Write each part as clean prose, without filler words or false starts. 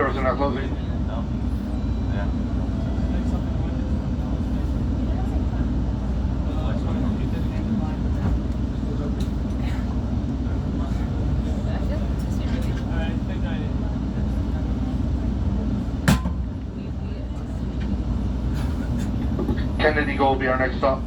doors are not closing. Kennedy Go will be our next stop.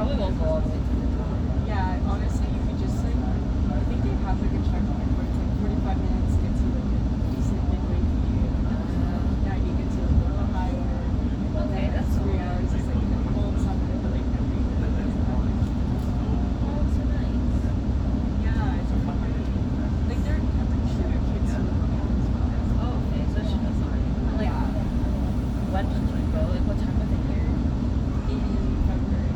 probably won't go all the way to the top. Yeah, honestly, you could just like, I think they have like a checkpoint where it's like 45 minutes to get to like a decent midway view. Now you get to like a little higher. Okay, that's 3 hours. It's like the whole summer, but like every oh, so nice. yeah, it's pretty. Like they're pretty sure their kids will go as well. Oh, okay, so she doesn't. Like, Yeah, when did you go? Like, what time of the year? in February.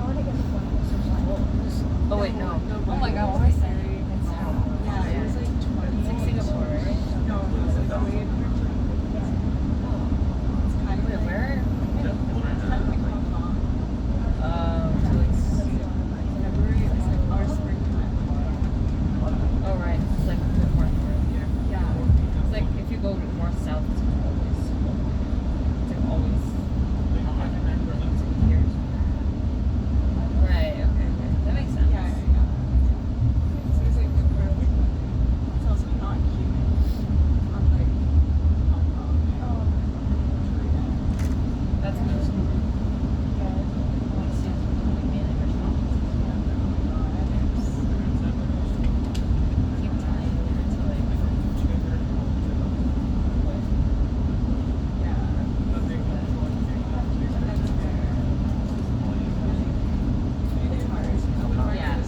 Oh wait, no. Oh my but god, it was why is like that? very- It's how? Yeah, it was like 20. It's like Singapore, right? No, it was like way in Oh. It's kind of Wait, like, where? it's kind of like Hong Kong. So it's. February is like our springtime. Oh, right. It's like a bit more north here. Yeah. It's like if you go north south, it's always. It's like always. hot. Here. Right. Okay. That makes sense. Yeah. So it's like the perfect weather. It's also not humid. Unlike Hong Kong. That's good. Keep time until like. Yeah.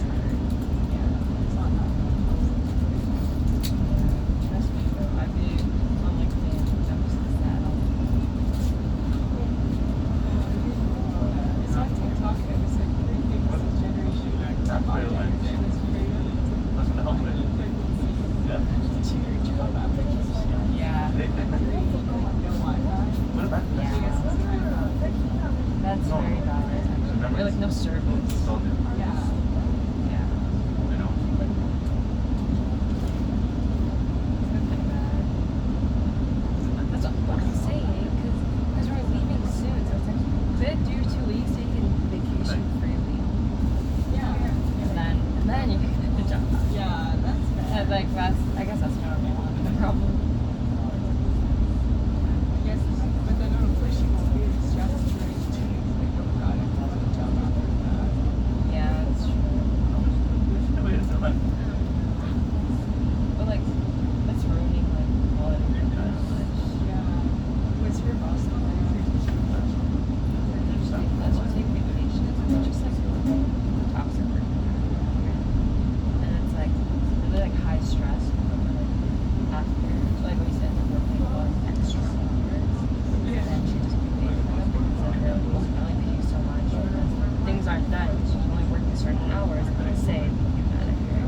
Trust me, bro. I'd be on like the I'm just sad. Yeah. That's very bad. Or like no service. Yeah. That's what I'm saying, because we're leaving soon, so it's like, could do 2 weeks, so you can vacation freely, and then you can get the job. And like I guess that's normal. The problem. Yeah, that's true. But like, that's ruining like quality of life that much. Let's just take vacations. It's just like toxic work. And it's like really like high stress. Like after, like what you said, like working one extra hours. And then she just be paid for them because they only pay you so much. Things aren't done. She's only working certain hours and then say you got it here.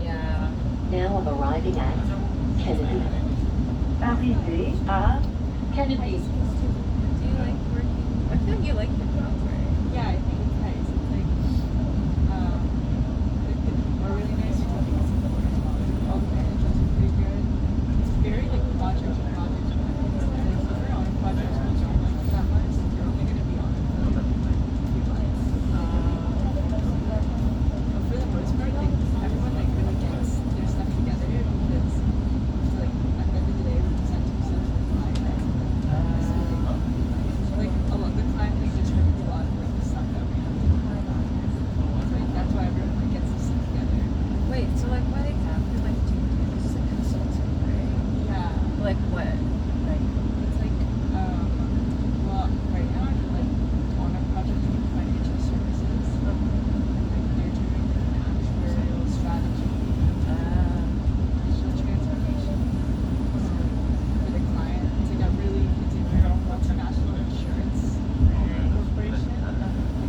Yeah. Now arriving at Kennedy. Arrivé à Kennedy. Do you like working? I feel like you like the job, right? Yeah, I think it's nice. It's like, a really nice job. All the managers are pretty good. It's very like project to project. Like if you're on a project you don't like that much, you're only gonna be on it for like a few months. But for the most part, like everyone like really gets their stuff together because like at the end of the day we present to the client. So like a lot of the client like determines a lot of like the stuff that we have to do. So like that's why everyone like gets to sit together. Wait, so like what exactly like do you do? This is a consultant, right? Yeah. Like what? Like It's like, well, right now I'm like on a project in financial services. And like they're doing an actuarial strategy, digital transformation for the client. It's like a really, it's a very multinational insurance corporation. And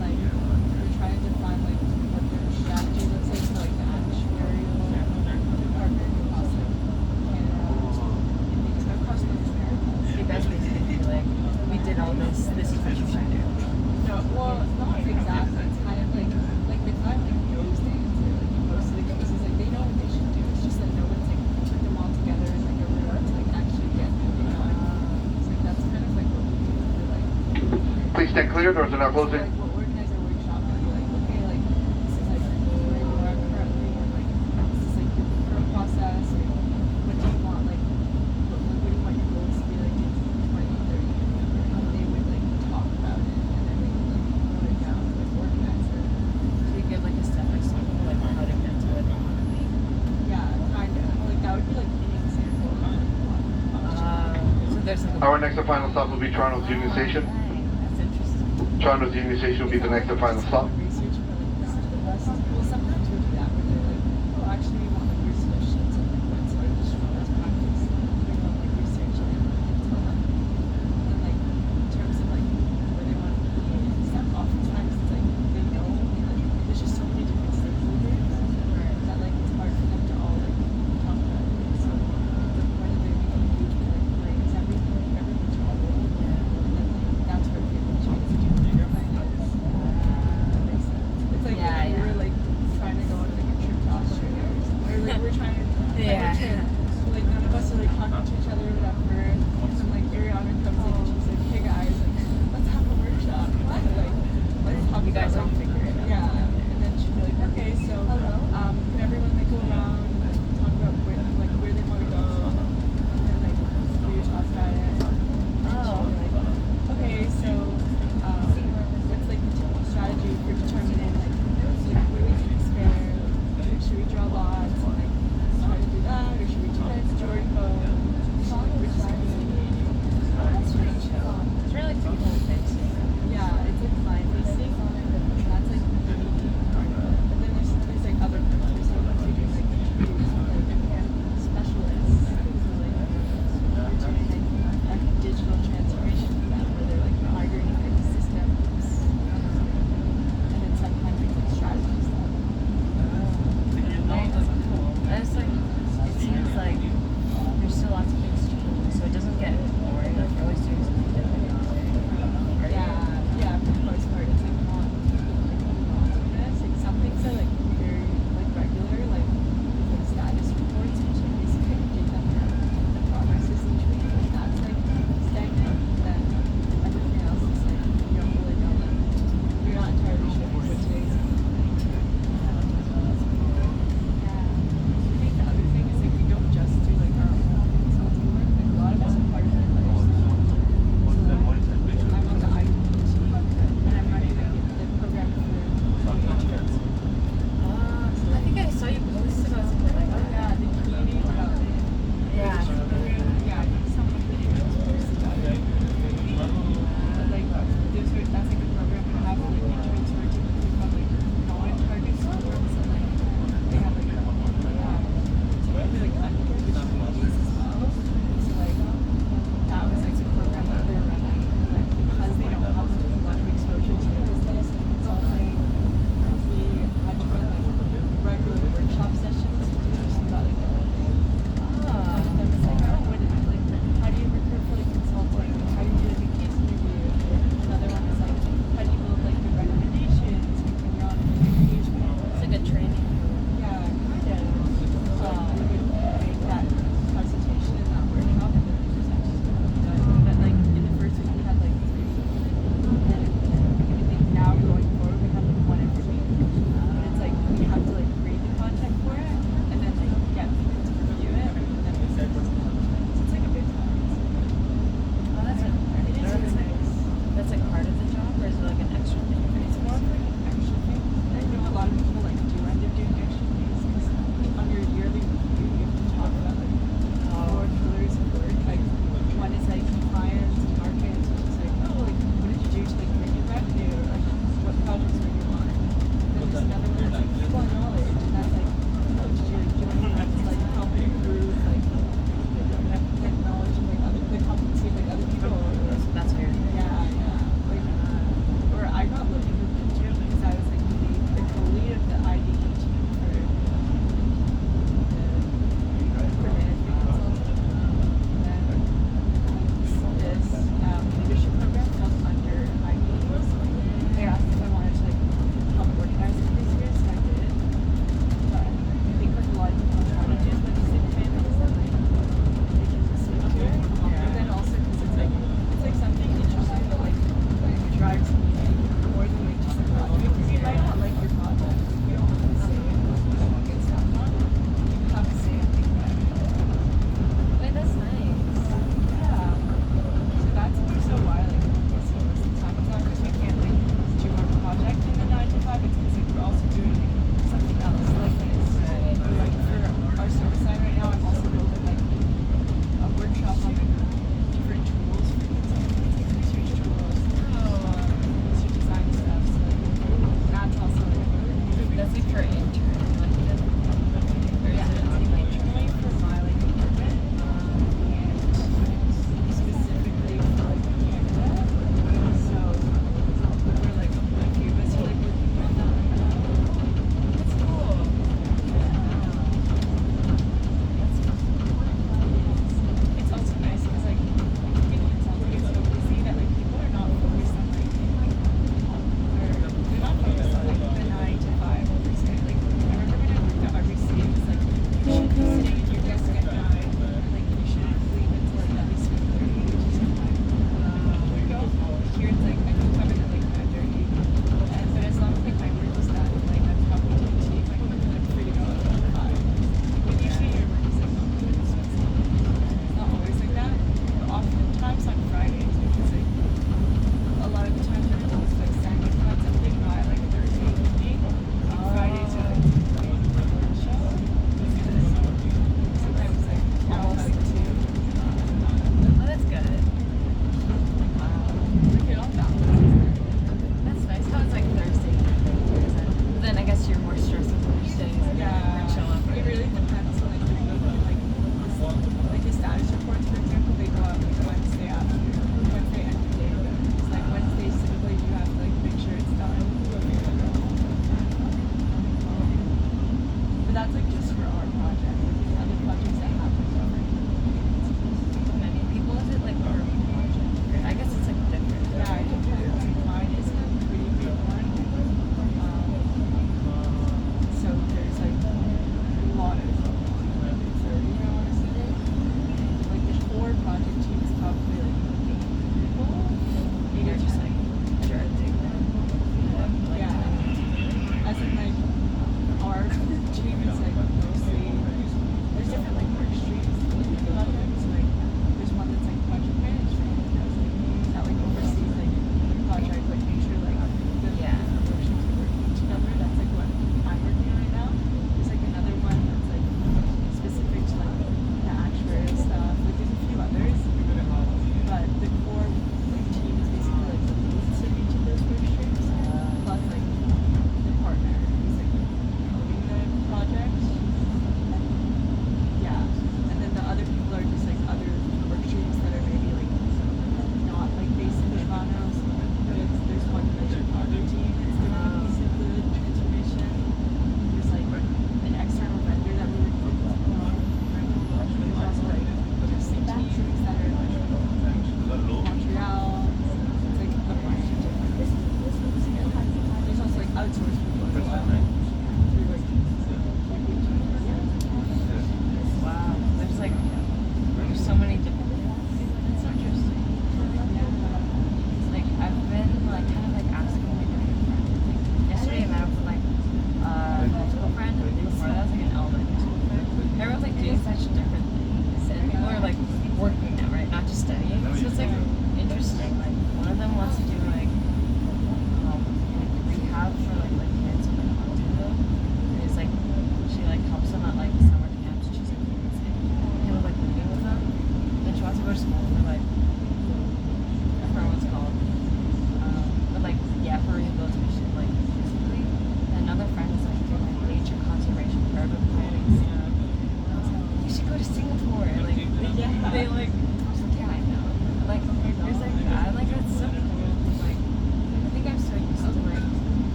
like we're trying to find like what their strategy looks like for like the actuarial department across like Canada, across North America. you guys basically be like, we did all this, this is what you should do. No, well, not exactly. It's kind of like the client like knows the answer. Like in most of the cases, like they know what they should do. It's just that no one's like put them all together in like a room to like actually get moving on. So like that's kind of like what we do for like. Please stand clear, doors are now So, closing. like we'll organize a workshop and be like, okay, like Our next and final stop will be Toronto's Union Station. That's interesting. Toronto's Union Station will be the next and final stop. Research for like this is the best. Well, sometimes we do that where they're like, oh, actually, we want like your solutions and like what's like strong as practice. We want like research and tell them. And like in terms of like where they want to be and stuff, oftentimes it's like they know like there's just so many different stakeholders that like it's hard for them to all like talk about it. So the point of their meeting like is everyone's role. And then like that's where people try to do their ideas. Makes sense. It's like Yeah, when we yeah. were like trying to go on like a trip to Australia or something. Or like we're trying to like Yeah. a trip. So, like none of us are like talking to each other or whatever. And then like Ariana comes in and she's like, hey guys, like let's have a workshop. And like let's talk You guys about all like, figure it out. yeah. And then she'd be like, okay, so can everyone like go around and talk about where they want to go and like do your talk about it. And she'd be like, okay, so what's like the typical strategy for determining like where we can expand? Like, should we draw lots and like try to do that, or should we do like majority vote? Which is That's really chill. It's really people facing. yeah, it's like client facing. That's like the main part of it. But then there's like other parts. So once you're doing like the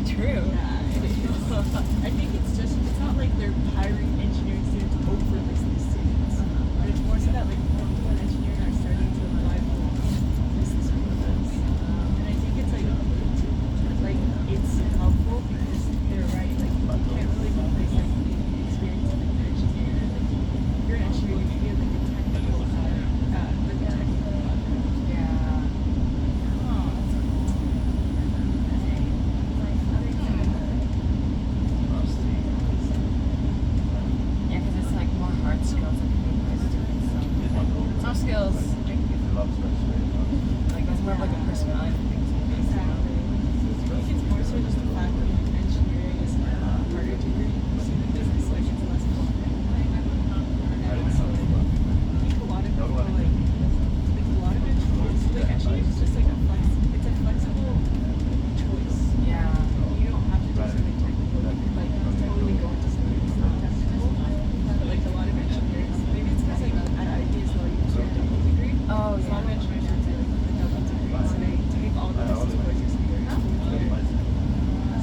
true. Yeah, it is. I think it's not like they're hiring engineering students over business students, but it's more so that like more people in engineering are starting to apply for business programs. And I think it's like it's helpful because they're right. Like you can't really replace like the experience of an engineer. Like if you're an engineer, you need like a technical project. Yeah. Yeah, because it's like more hard skills that can be placed doing some. Some skills, like that's more of like a personality thing. Exactly. I think it's more so just the fact that like, engineering is a harder degree. So in business, like it's less common. And so like, I think a lot of people like a lot of engineers, like engineering is just like it's a flexible choice. Yeah. You don't have to do something technical. You can like totally go into something that's not technical. Like a lot of engineers, maybe it's because like at IB as well, you do a double degree. Oh, So a lot of engineers are doing like a double degree, so they take all the business courses here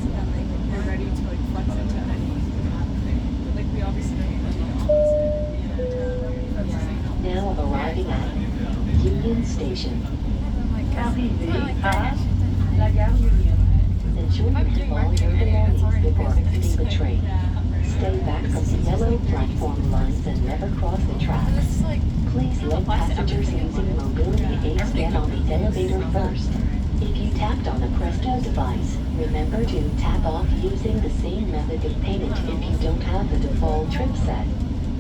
so that like they're ready to like flex into any pathway. But like we obviously don't do the opposite. Now arriving at Union Station. Arrivé à la gare Union. Ensure you have all your belongings before exiting the train. Stay back from the yellow platform lines and never cross the tracks. It's like Please let passengers using mobility aids get on the elevator first. If you tapped on a Presto device, remember to tap off using the same method of payment if you don't have the default trip set.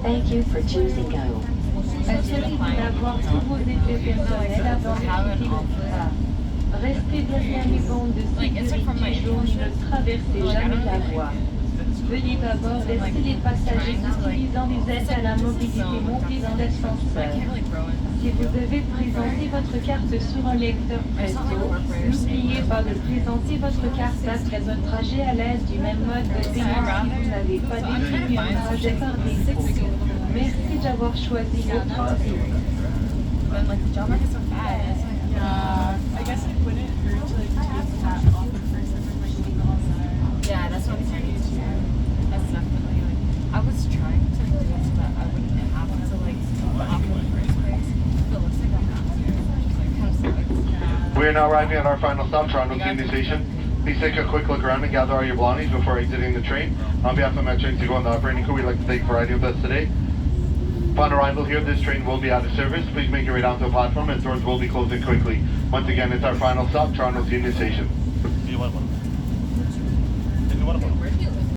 Thank you for choosing Go. Assurez-vous d'avoir tous vos effets personnels avant de quitter le train. Restez derrière les bandes de sécurité jaunes et ne traversez jamais la voie. Veuillez d'abord laisser les passagers utilisant les aides à la mobilité monter dans l'ascenseur. Si vous devez présenter votre carte sur un lecteur Presto, n'oubliez pas de présenter votre carte après un trajet à l'aide du même mode de paiement si vous n'avez pas défini un trajet par défaut. Merci d'avoir choisi votre option. But like the job market's so bad. It's like, I guess it wouldn't hurt to like take that off the first and then like leave it on that. yeah, that's what I'm saying too. That's definitely like I was trying to do it so that I wouldn't have to like off in the first place. But it looks like I have to. Which like kind of sucks. We are now arriving at our final stop, Toronto Union Station. Please take a quick look around and gather all your belongings before exiting the train. On behalf of Metro to go on the operating crew, we'd like to thank you for riding with us today. Upon arrival here, this train will be out of service. Please make your way down to the platform and doors will be closing quickly. Once again, it's our final stop, Toronto's Union Station.